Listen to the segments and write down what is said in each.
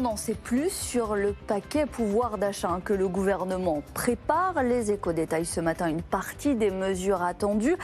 n'en sait plus sur le paquet pouvoir d'achat que le gouvernement prépare. Les Échos détaillent ce matin une partie des mesures attendues.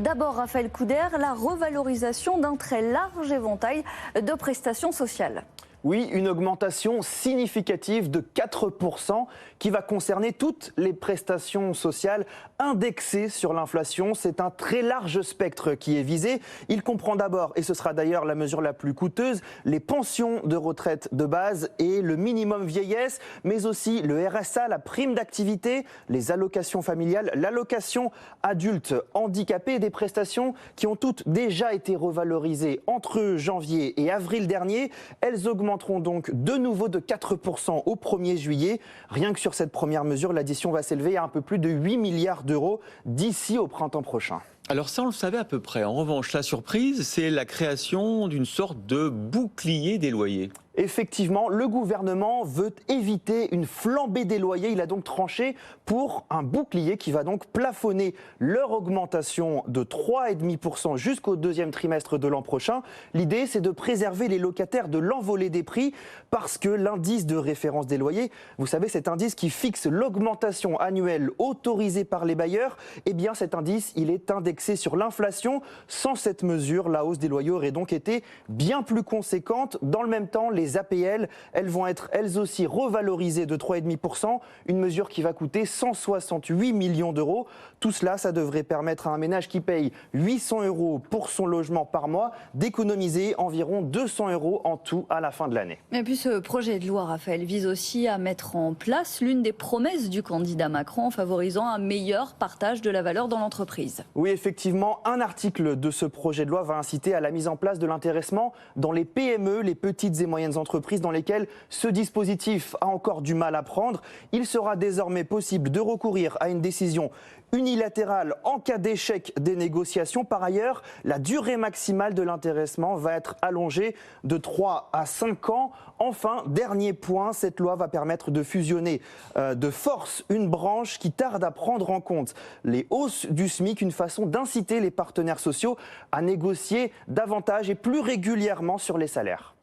D'abord, Raphaël Couder, la revalorisation d'un très large éventail de prestations sociales. Oui, une augmentation significative de 4% qui va concerner toutes les prestations sociales indexées sur l'inflation. C'est un très large spectre qui est visé. Il comprend d'abord, et ce sera d'ailleurs la mesure la plus coûteuse, les pensions de retraite de base et le minimum vieillesse, mais aussi le RSA, la prime d'activité, les allocations familiales, l'allocation adulte handicapé, des prestations qui ont toutes déjà été revalorisées entre janvier et avril dernier. Elles augmenteront donc de nouveau de 4% au 1er juillet. Rien que sur cette première mesure, l'addition va s'élever à un peu plus de 8 milliards d'euros d'ici au printemps prochain. Alors ça, on le savait à peu près. En revanche, la surprise, c'est la création d'une sorte de bouclier des loyers. Effectivement, le gouvernement veut éviter une flambée des loyers. Il a donc tranché pour un bouclier qui va donc plafonner leur augmentation de 3,5% jusqu'au deuxième trimestre de l'an prochain. L'idée, c'est de préserver les locataires de l'envolée des prix parce que l'indice de référence des loyers, vous savez, cet indice qui fixe l'augmentation annuelle autorisée par les bailleurs, eh bien cet indice, il est indexé sur l'inflation. Sans cette mesure, la hausse des loyers aurait donc été bien plus conséquente. Dans le même temps, les APL, elles vont être elles aussi revalorisées de 3,5%, une mesure qui va coûter 168 millions d'euros. Tout cela, ça devrait permettre à un ménage qui paye 800 euros pour son logement par mois d'économiser environ 200 euros en tout à la fin de l'année. Et puis ce projet de loi, Raphaël, vise aussi à mettre en place l'une des promesses du candidat Macron en favorisant un meilleur partage de la valeur dans l'entreprise. Oui, effectivement, un article de ce projet de loi va inciter à la mise en place de l'intéressement dans les PME, les petites et moyennes entreprises dans lesquelles ce dispositif a encore du mal à prendre. Il sera désormais possible de recourir à une décision unilatérale en cas d'échec des négociations. Par ailleurs, la durée maximale de l'intéressement va être allongée de 3 à 5 ans. Enfin, dernier point, cette loi va permettre de fusionner de force une branche qui tarde à prendre en compte les hausses du SMIC, une façon d'inciter les partenaires sociaux à négocier davantage et plus régulièrement sur les salaires.